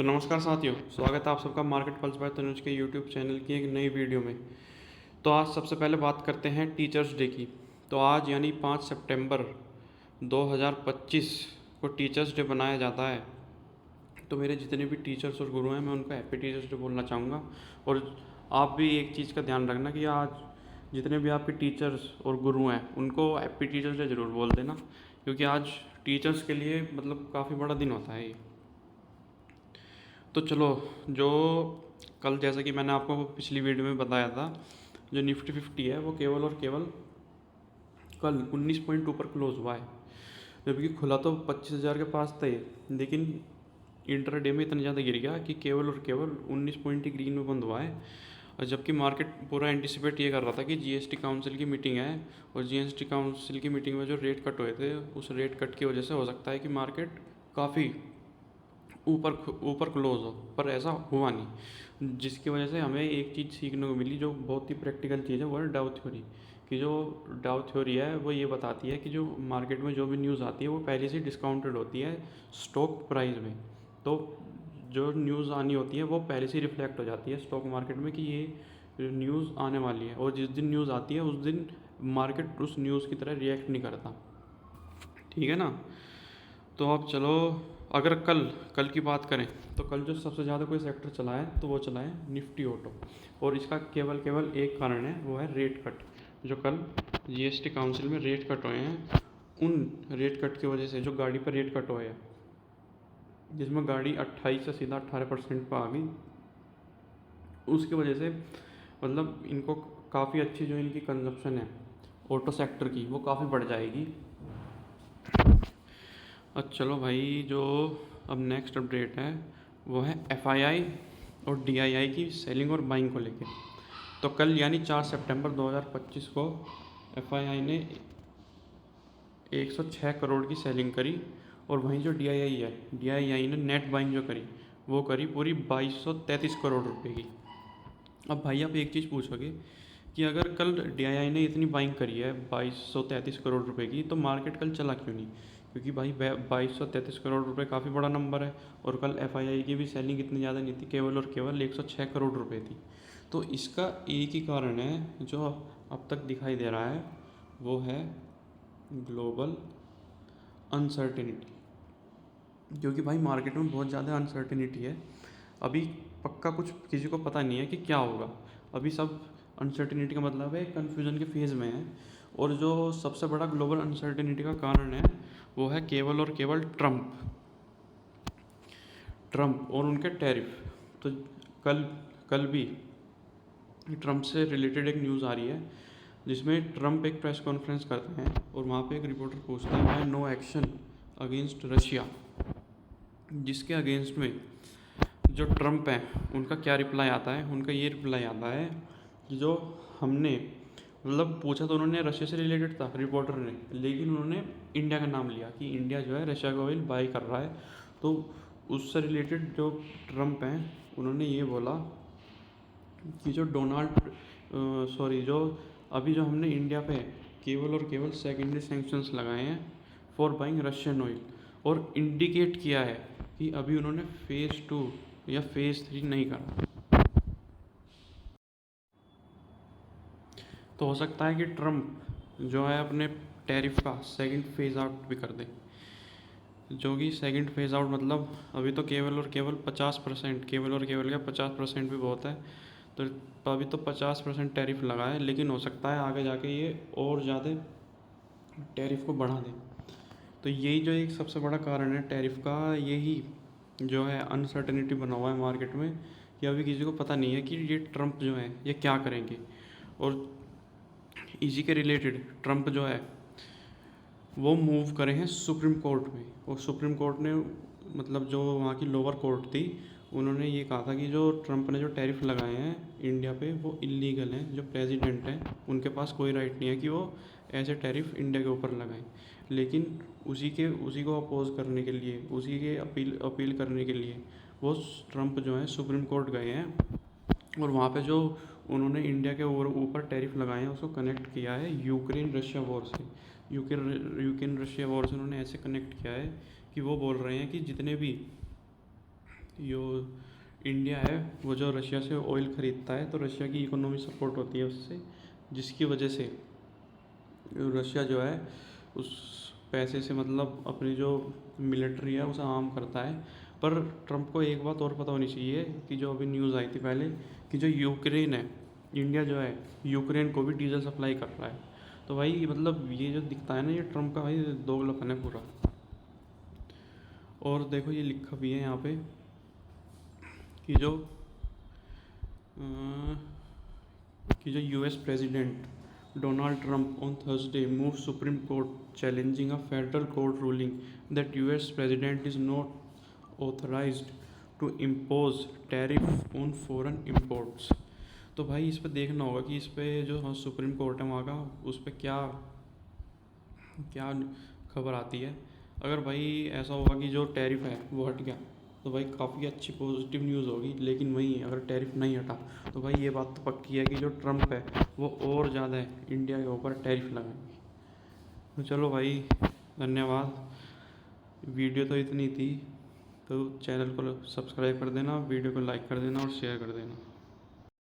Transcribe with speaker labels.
Speaker 1: तो नमस्कार साथियों, स्वागत है आप सबका मार्केट पल्स बाय तनुज के यूट्यूब चैनल की एक नई वीडियो में। तो आज सबसे पहले बात करते हैं टीचर्स डे की। तो आज यानी 5 सितंबर 2025 को टीचर्स डे मनाया जाता है। तो मेरे जितने भी टीचर्स और गुरु हैं, मैं उनको हैप्पी टीचर्स डे बोलना चाहूँगा। और आप भी एक चीज़ का ध्यान रखना कि आज जितने भी आपके टीचर्स और गुरु हैं उनको हैप्पी टीचर्स डे ज़रूर बोल देना, क्योंकि आज टीचर्स के लिए मतलब काफ़ी बड़ा दिन होता है ये। तो चलो, जो कल जैसा कि मैंने आपको पिछली वीडियो में बताया था, जो निफ्टी 50 है वो केवल और केवल कल 19.2 पर क्लोज हुआ है, जबकि खुला तो 25,000 के पास था ये, लेकिन इंटरडे में इतना ज़्यादा गिर गया कि केवल और केवल 19 पॉइंट ही ग्रीन में बंद हुआ है। और जबकि मार्केट पूरा एंटिसिपेट ये कर रहा था कि जीएसटी काउंसिल की मीटिंग है, और जीएसटी काउंसिल की मीटिंग में जो रेट कट हुए थे, उस रेट कट की वजह से हो सकता है कि मार्केट काफ़ी ऊपर ऊपर क्लोज हो, पर ऐसा हुआ नहीं। जिसकी वजह से हमें एक चीज़ सीखने को मिली, जो बहुत ही प्रैक्टिकल चीज़ है, वो है डाउ थ्योरी। कि जो डाउ थ्योरी है वो ये बताती है कि जो मार्केट में जो भी न्यूज़ आती है वो पहले से डिस्काउंटेड होती है स्टॉक प्राइस में। तो जो न्यूज़ आनी होती है वो पहले से रिफ्लेक्ट हो जाती है स्टॉक मार्केट में कि ये न्यूज़ आने वाली है, और जिस दिन न्यूज़ आती है उस दिन मार्केट उस न्यूज़ की तरह रिएक्ट नहीं करता। ठीक है ना। तो अब चलो, अगर कल कल की बात करें तो कल जो सबसे ज़्यादा कोई सेक्टर चला है तो वो चला है निफ्टी ऑटो। और इसका केवल केवल एक कारण है, वो है रेट कट। जो कल जीएसटी काउंसिल में रेट कट हुए हैं, उन रेट कट की वजह से जो गाड़ी पर रेट कट हुए हैं, जिसमें गाड़ी 28 से सीधा 18% पर आ गई, उसकी वजह से मतलब इनको काफ़ी अच्छी जो इनकी कंजप्शन है ऑटो सेक्टर की, वो काफ़ी बढ़ जाएगी। अब चलो भाई, जो अब नेक्स्ट अपडेट है वो है एफआईआई और डीआईआई की सेलिंग और बाइंग को लेके। तो कल यानी 4 सितंबर 2025 को एफआईआई ने 106 करोड़ की सेलिंग करी, और वहीं जो डीआईआई है, डीआईआई ने नेट बाइंग जो करी वो करी पूरी 2233 करोड़ रुपए की। अब भाई आप एक चीज़ पूछोगे कि अगर कल डीआईआई ने इतनी बाइंग करी है 2233 करोड़ रुपए की, तो मार्केट कल चला क्यों नहीं? क्योंकि भाई 2233 करोड़ रुपए काफ़ी बड़ा नंबर है, और कल एफआईआई की भी सेलिंग इतनी ज़्यादा नहीं थी, केवल और केवल 106 करोड़ रुपए थी। तो इसका एक ही कारण है जो अब तक दिखाई दे रहा है, वो है ग्लोबल अनसर्टेनिटी। क्योंकि भाई मार्केट में बहुत ज़्यादा अनसर्टेनिटी है। अभी पक्का कुछ किसी को पता नहीं है कि क्या होगा। अभी सब अनसर्टेनिटी का मतलब है कन्फ्यूजन के फेज़ में है। और जो सबसे बड़ा ग्लोबल अनसर्टेनिटी का कारण है वो है केवल और केवल ट्रम्प और उनके टैरिफ। तो कल कल भी ट्रम्प से रिलेटेड एक न्यूज़ आ रही है, जिसमें ट्रम्प एक प्रेस कॉन्फ्रेंस करते हैं और वहाँ पे एक रिपोर्टर पूछता है why no action against Russia, जिसके अगेंस्ट में जो ट्रम्प हैं उनका क्या रिप्लाई आता है? उनका ये रिप्लाई आता है कि जो हमने मतलब पूछा तो उन्होंने रशिया से रिलेटेड था रिपोर्टर ने, लेकिन उन्होंने इंडिया का नाम लिया कि इंडिया जो है रशिया का ऑयल बाई कर रहा है। तो उससे रिलेटेड जो ट्रम्प हैं उन्होंने ये बोला कि जो अभी जो हमने इंडिया पे केवल और केवल सेकेंडरी सैंक्शंस लगाए हैं फॉर बाइंग रशियन ऑयल, और इंडिकेट किया है कि अभी उन्होंने फेज़ 2 या फेज़ 3 नहीं करा। तो हो सकता है कि ट्रम्प जो है अपने टैरिफ का सेकंड फेज़ आउट भी कर दे, जो कि सेकंड फेज़ आउट मतलब अभी तो केवल और केवल 50%, केवल और केवल क्या 50% भी बहुत है। तो अभी तो 50% टैरिफ लगा है, लेकिन हो सकता है आगे जाके ये और ज़्यादा टैरिफ को बढ़ा दे। तो यही जो एक सबसे बड़ा कारण है टैरिफ का, यही जो है अनसर्टेनिटी बना हुआ है मार्केट में, कि अभी किसी को पता नहीं है कि ये ट्रम्प जो है ये क्या करेंगे। और इसी के रिलेटेड ट्रम्प जो है वो मूव करे हैं सुप्रीम कोर्ट में, और सुप्रीम कोर्ट ने मतलब जो वहाँ की लोअर कोर्ट थी, उन्होंने ये कहा था कि जो ट्रम्प ने जो टैरिफ लगाए हैं इंडिया पे वो इलीगल हैं। जो प्रेसिडेंट हैं उनके पास कोई राइट नहीं है कि वो ऐसे टैरिफ इंडिया के ऊपर लगाएं। लेकिन उसी को अपोज करने के लिए, उसी के अपील करने के लिए वो ट्रम्प जो है सुप्रीम कोर्ट गए हैं, और वहाँ पे जो उन्होंने इंडिया के ऊपर टैरिफ लगाए हैं उसको कनेक्ट किया है यूक्रेन रशिया वॉर से। यूक्रेन रशिया वॉर से उन्होंने ऐसे कनेक्ट किया है कि वो बोल रहे हैं कि जितने भी यो इंडिया है वो जो रशिया से ऑयल ख़रीदता है, तो रशिया की इकोनॉमी सपोर्ट होती है उससे, जिसकी वजह से रशिया जो है उस पैसे से मतलब अपनी जो मिलिट्री है उसे आर्म करता है। पर ट्रम्प को एक बात और पता होनी चाहिए कि जो अभी न्यूज़ आई थी पहले कि जो यूक्रेन है, इंडिया जो है यूक्रेन को भी डीजल सप्लाई कर रहा है। तो भाई मतलब ये जो दिखता है ना, ये ट्रम्प का भाई दोगलापन है पूरा। और देखो ये लिखा भी है यहाँ पे कि अ, जो US president Donald Trump on Thursday move Supreme Court challenging a federal court ruling that US president is not authorised to impose tariff on foreign imports. तो भाई इस पर देखना होगा कि इस पर जो हाँ सुप्रीम कोर्ट है वहाँ का, उस पर क्या क्या खबर आती है। अगर भाई ऐसा होगा कि जो टैरिफ है वो हट गया तो भाई काफ़ी अच्छी पॉजिटिव न्यूज़ होगी। लेकिन वहीं अगर टैरिफ नहीं हटा तो भाई ये बात तो पक्की है कि जो ट्रम्प है वो और ज़्यादा है इंडिया के ऊपर टैरिफ लगाएंगे। तो चलो भाई, धन्यवाद। वीडियो तो इतनी थी, तो चैनल को सब्सक्राइब कर देना, वीडियो को लाइक कर देना और शेयर कर देना।